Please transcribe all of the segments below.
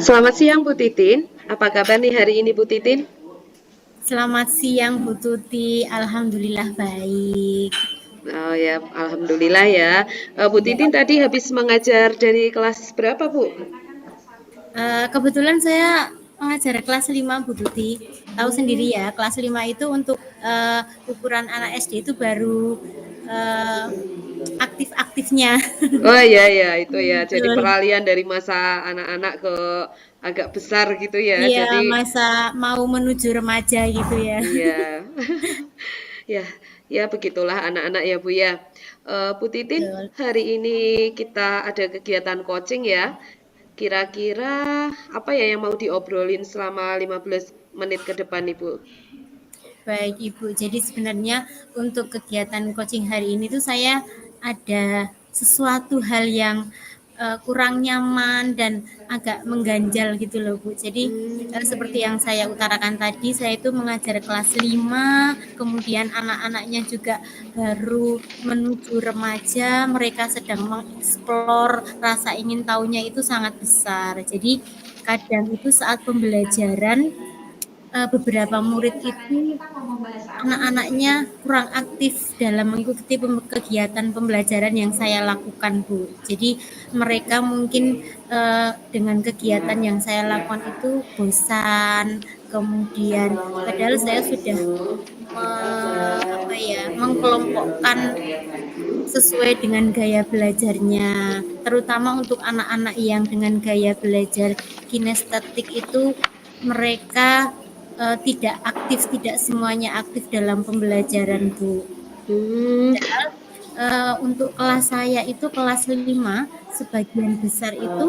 Selamat siang Bu Titin. Apa kabar nih hari ini Bu Titin? Selamat siang Bu Tuti, alhamdulillah baik. Oh ya, alhamdulillah ya. Bu Ya, Titin tadi habis mengajar dari kelas berapa Bu? kebetulan saya mengajar kelas 5 Bu Tuti. Tahu sendiri ya, kelas 5 itu untuk ukuran anak SD itu baru eh, aktif-aktifnya. Oh ya ya itu ya. Jadi Betul. peralihan dari masa anak-anak ke agak besar gitu ya. Iya, Jadi masa mau menuju remaja gitu ya. iya. Ya, ya begitulah anak-anak ya Bu ya. Bu Titin, Betul. hari ini kita ada kegiatan coaching ya. Kira-kira apa ya yang mau diobrolin selama 15 menit ke depan nih Bu? Baik Ibu, jadi sebenarnya untuk kegiatan coaching hari ini tuh saya ada sesuatu hal yang kurang nyaman dan agak mengganjal gitu loh Bu. Jadi seperti yang saya utarakan tadi, saya itu mengajar kelas 5, kemudian anak-anaknya juga baru menuju remaja, mereka sedang mengeksplor rasa ingin tahunya itu sangat besar. Jadi kadang itu saat pembelajaran beberapa murid itu anak-anaknya kurang aktif dalam mengikuti kegiatan pembelajaran yang saya lakukan, Bu. Jadi mereka mungkin dengan kegiatan yang saya lakukan itu bosan, kemudian padahal saya sudah mengkelompokkan sesuai dengan gaya belajarnya, terutama untuk anak-anak yang dengan gaya belajar kinestetik itu mereka tidak aktif, tidak semuanya aktif dalam pembelajaran, Bu. Hmm, Untuk kelas saya itu kelas 5, sebagian besar itu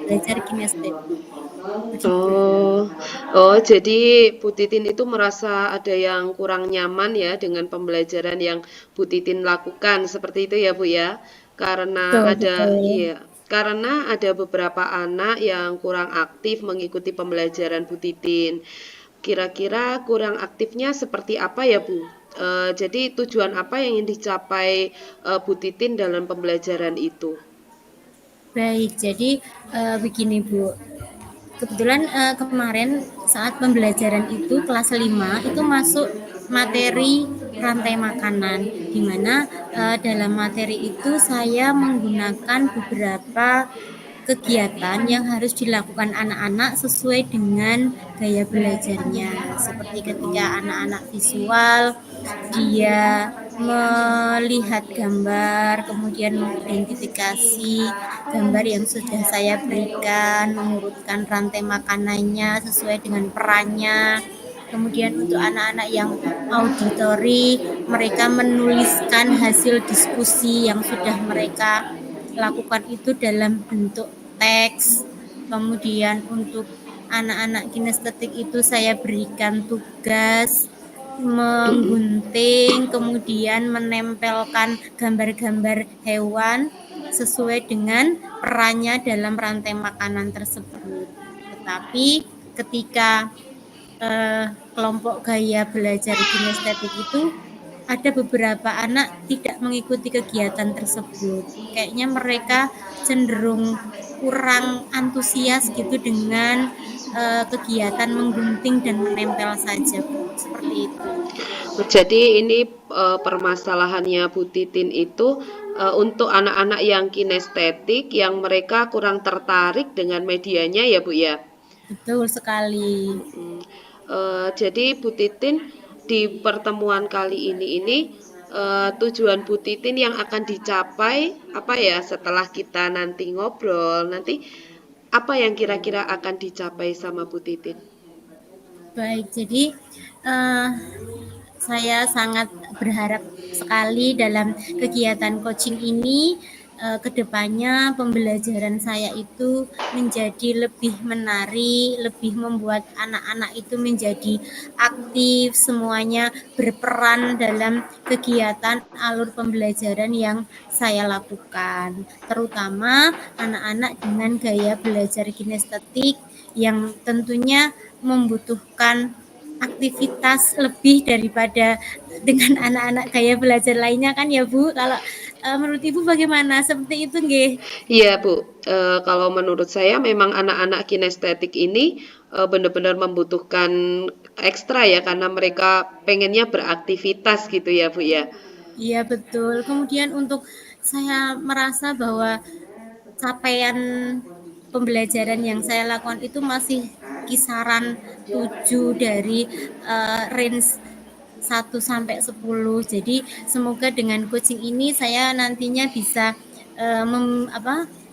belajar kinestetik, begitu. oh, oh, jadi Bu Titin itu merasa ada yang kurang nyaman ya dengan pembelajaran yang Bu Titin lakukan seperti itu ya Bu ya? Karena Betul, ada, betul. iya, karena ada beberapa anak yang kurang aktif mengikuti pembelajaran Bu Titin. Kira-kira kurang aktifnya seperti apa ya Bu? Jadi tujuan apa yang ingin dicapai Bu Titin dalam pembelajaran itu? Baik, jadi begini Bu, kebetulan kemarin saat pembelajaran itu kelas 5 itu masuk materi rantai makanan, di mana dalam materi itu saya menggunakan beberapa kegiatan yang harus dilakukan anak-anak sesuai dengan gaya belajarnya. Seperti ketika anak-anak visual, dia melihat gambar, kemudian mengidentifikasi gambar yang sudah saya berikan, mengurutkan rantai makanannya sesuai dengan perannya. Kemudian untuk anak-anak yang auditory, mereka menuliskan hasil diskusi yang sudah mereka lakukan itu dalam bentuk teks. Kemudian untuk anak-anak kinestetik itu saya berikan tugas menggunting, kemudian menempelkan gambar-gambar hewan sesuai dengan perannya dalam rantai makanan tersebut. Tetapi ketika kelompok gaya belajar kinestetik itu ada beberapa anak tidak mengikuti kegiatan tersebut. Kayaknya mereka cenderung kurang antusias gitu dengan kegiatan menggunting dan menempel saja, Bu. Seperti itu. Jadi ini permasalahannya Bu Titin itu untuk anak-anak yang kinestetik yang mereka kurang tertarik dengan medianya ya Bu ya. Betul sekali. Mm. Jadi Bu Titin di pertemuan kali ini tujuan Bu Titin yang akan dicapai apa ya setelah kita nanti ngobrol nanti apa yang kira-kira akan dicapai sama Bu Titin? Baik, jadi uh, saya sangat berharap sekali dalam kegiatan coaching ini kedepannya pembelajaran saya itu menjadi lebih menarik, lebih membuat anak-anak itu menjadi aktif, semuanya berperan dalam kegiatan alur pembelajaran yang saya lakukan, terutama anak-anak dengan gaya belajar kinestetik yang tentunya membutuhkan aktivitas lebih daripada dengan anak-anak gaya belajar lainnya kan ya Bu. Kalau Menurut Ibu bagaimana? Seperti itu nggih? Iya, Bu. Kalau menurut saya memang anak-anak kinestetik ini benar-benar membutuhkan ekstra ya karena mereka pengennya beraktivitas gitu ya, Bu ya. Iya betul. Kemudian untuk saya merasa bahwa capaian pembelajaran yang saya lakukan itu masih kisaran 7 dari range 1 sampai 10. Jadi semoga dengan coaching ini saya nantinya bisa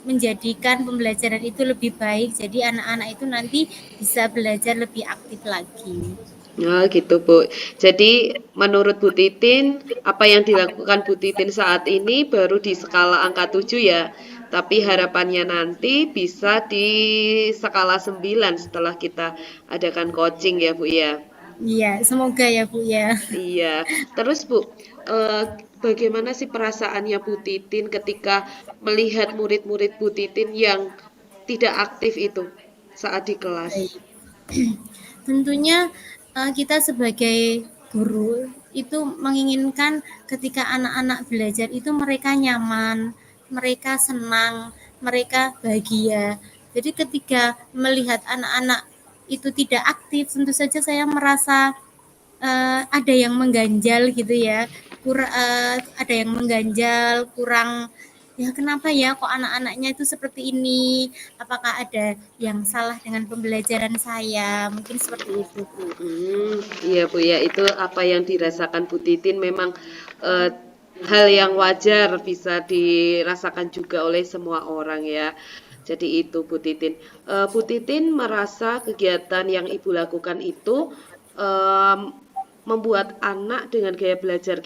menjadikan pembelajaran itu lebih baik. Jadi anak-anak itu nanti bisa belajar lebih aktif lagi. Nah, gitu, Bu. Jadi, menurut Bu Titin, apa yang dilakukan Bu Titin saat ini baru di skala angka 7 ya. Tapi harapannya nanti bisa di skala 9 setelah kita adakan coaching ya, Bu ya. Iya, semoga ya Bu ya. Iya. Terus, Bu, eh, bagaimana sih perasaannya Bu Titin ketika melihat murid-murid Bu Titin yang tidak aktif itu saat di kelas? Baik. Tentunya kita sebagai guru itu menginginkan ketika anak-anak belajar itu mereka nyaman, mereka senang, mereka bahagia. Jadi ketika melihat anak-anak itu tidak aktif, tentu saja saya merasa ada yang mengganjal gitu ya, ada yang mengganjal, kurang ya kenapa ya kok anak-anaknya itu seperti ini? Apakah ada yang salah dengan pembelajaran saya? Mungkin seperti itu, Bu. Iya Bu ya, itu apa yang dirasakan Bu Titin memang eh, hal yang wajar bisa dirasakan juga oleh semua orang ya. Jadi itu Bu Titin. Bu Titin merasa kegiatan yang Ibu lakukan itu em, membuat anak dengan gaya belajar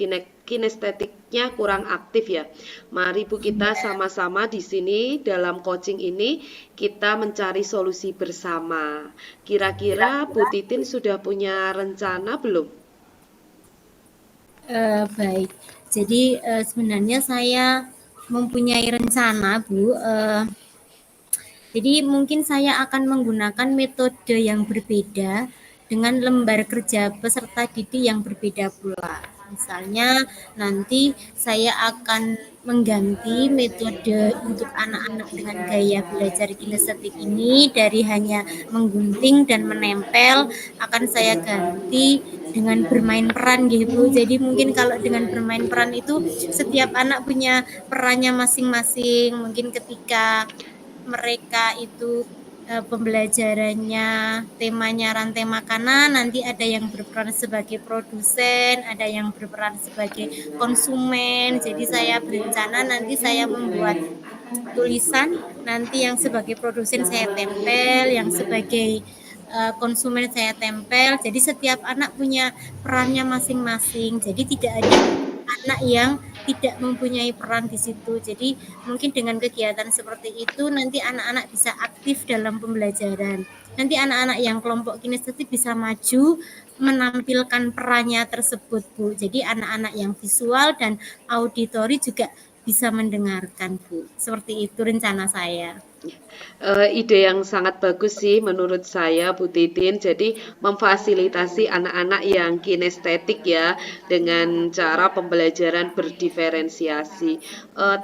kinestetiknya kurang aktif ya. Mari Bu kita sama-sama di sini dalam coaching ini kita mencari solusi bersama. Kira-kira Bu Titin sudah punya rencana belum? Baik. Jadi sebenarnya saya mempunyai rencana, Bu. Jadi mungkin saya akan menggunakan metode yang berbeda dengan lembar kerja peserta didik yang berbeda pula. Misalnya nanti saya akan mengganti metode untuk anak-anak dengan gaya belajar kinestetik ini dari hanya menggunting dan menempel akan saya ganti dengan bermain peran gitu. Jadi mungkin kalau dengan bermain peran itu setiap anak punya perannya masing-masing. Mungkin ketika mereka itu pembelajarannya temanya rantai makanan, nanti ada yang berperan sebagai produsen, ada yang berperan sebagai konsumen. Jadi saya berencana nanti saya membuat tulisan, nanti yang sebagai produsen saya tempel, yang sebagai konsumen saya tempel. Jadi setiap anak punya perannya masing-masing. Jadi tidak ada anak yang tidak mempunyai peran di situ. Jadi mungkin dengan kegiatan seperti itu nanti anak-anak bisa aktif dalam pembelajaran. Nanti anak-anak yang kelompok kinestetik bisa maju menampilkan perannya tersebut, Bu. Jadi anak-anak yang visual dan auditori juga bisa mendengarkan, Bu. Seperti itu rencana saya. Ide yang sangat bagus sih menurut saya Bu Titin. Jadi memfasilitasi anak-anak yang kinestetik ya dengan cara pembelajaran berdiferensiasi.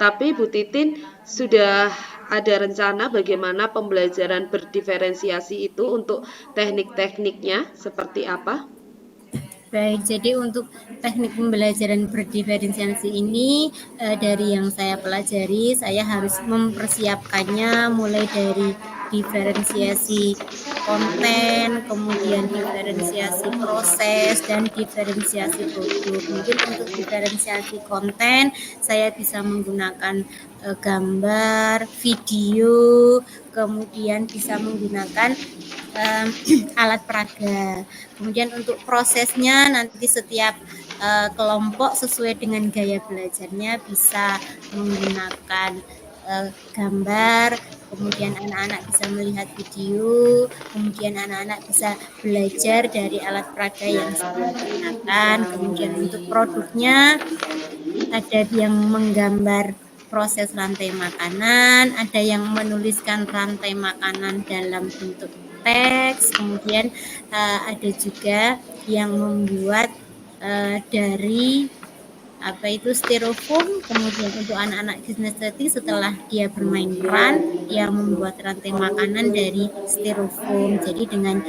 Tapi Bu Titin sudah ada rencana bagaimana pembelajaran berdiferensiasi itu untuk teknik-tekniknya seperti apa? Baik, jadi untuk teknik pembelajaran berdiferensiasi ini dari yang saya pelajari, saya harus mempersiapkannya mulai dari diferensiasi konten, kemudian diferensiasi proses, dan diferensiasi produk. Mungkin untuk diferensiasi konten, saya bisa menggunakan gambar, video, kemudian bisa menggunakan alat peraga. Kemudian untuk prosesnya nanti setiap kelompok sesuai dengan gaya belajarnya bisa menggunakan gambar, kemudian anak-anak bisa melihat video, kemudian anak-anak bisa belajar dari alat peraga yang saya gunakan, kemudian untuk produknya ada yang menggambar proses rantai makanan, ada yang menuliskan rantai makanan dalam bentuk teks, kemudian ada juga yang membuat dari apa itu styrofoam, kemudian untuk anak-anak kinestetik setelah dia bermain peran, dia membuat rantai makanan dari styrofoam. Jadi dengan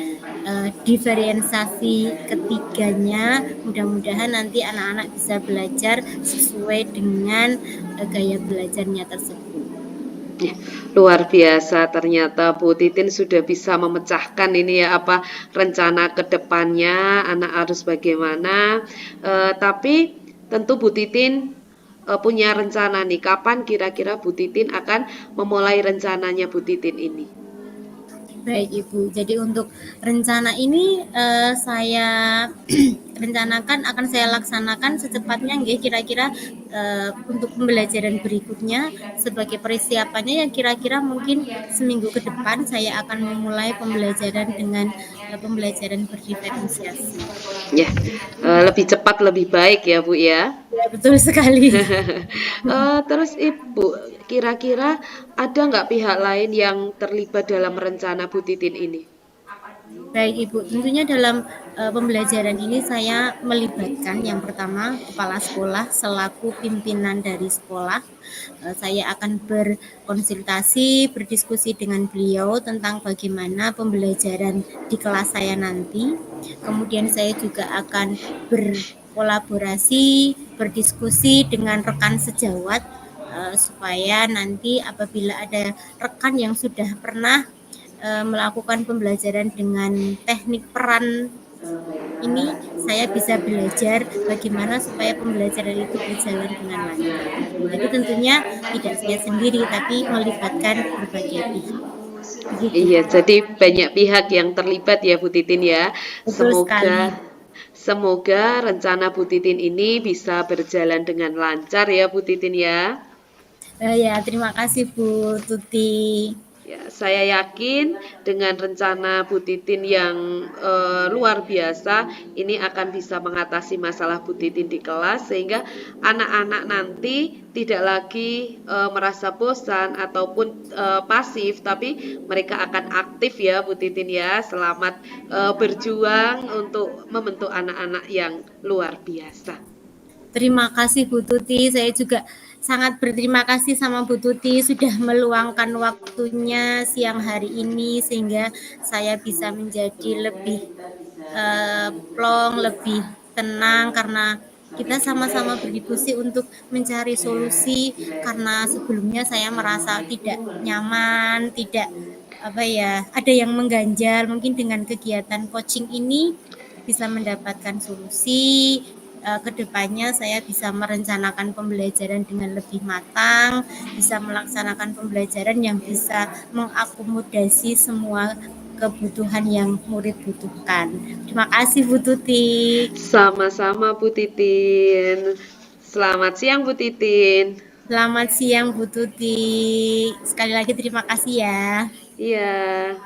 diferensiasi ketiganya, mudah-mudahan nanti anak-anak bisa belajar sesuai dengan gaya belajarnya tersebut. Ya, luar biasa ternyata Bu Titin sudah bisa memecahkan ini ya apa rencana ke depannya anak harus bagaimana. Tapi tentu Bu Titin punya rencana nih kapan kira-kira Bu Titin akan memulai rencananya Bu Titin ini. Baik Ibu, jadi untuk rencana ini saya rencanakan akan saya laksanakan secepatnya nggih kira-kira untuk pembelajaran berikutnya sebagai persiapannya yang kira-kira mungkin seminggu ke depan saya akan memulai pembelajaran dengan pembelajaran berdiferensiasi. Ya, lebih cepat lebih baik ya Bu ya. Ya, betul sekali. Terus Ibu, kira-kira ada nggak pihak lain yang terlibat dalam rencana Bu Titin ini? Baik Ibu, tentunya dalam pembelajaran ini saya melibatkan yang pertama kepala sekolah selaku pimpinan dari sekolah. Saya akan berkonsultasi, berdiskusi dengan beliau tentang bagaimana pembelajaran di kelas saya nanti. Kemudian saya juga akan berkolaborasi, berdiskusi dengan rekan sejawat supaya nanti apabila ada rekan yang sudah pernah melakukan pembelajaran dengan teknik peran ini, saya bisa belajar bagaimana supaya pembelajaran itu berjalan dengan lancar. Jadi tentunya tidak saya sendiri, tapi melibatkan berbagai pihak. Begitu. Iya, jadi banyak pihak yang terlibat ya Bu Titin ya. Betul Semoga sekali. semoga rencana Bu Titin ini bisa berjalan dengan lancar ya Bu Titin ya. Ya, terima kasih Bu Tuti. Ya, saya yakin dengan rencana Bu Titin yang luar biasa, ini akan bisa mengatasi masalah Bu Titin di kelas sehingga anak-anak nanti tidak lagi merasa bosan ataupun pasif, tapi mereka akan aktif ya Bu Titin ya. Selamat berjuang untuk membentuk anak-anak yang luar biasa. Terima kasih Bu Tuti. Saya juga sangat berterima kasih sama Bu Tuti sudah meluangkan waktunya siang hari ini sehingga saya bisa menjadi lebih plong, lebih tenang karena kita sama-sama berdiskusi untuk mencari solusi karena sebelumnya saya merasa tidak nyaman, tidak apa ya, ada yang mengganjal. Mungkin dengan kegiatan coaching ini bisa mendapatkan solusi. Kedepannya saya bisa merencanakan pembelajaran dengan lebih matang, bisa melaksanakan pembelajaran yang bisa mengakomodasi semua kebutuhan yang murid butuhkan. Terima kasih Bu Tuti. Sama-sama Bu Titin. Selamat siang Bu Titin. Selamat siang Bu Tuti. Sekali lagi terima kasih ya. Iya.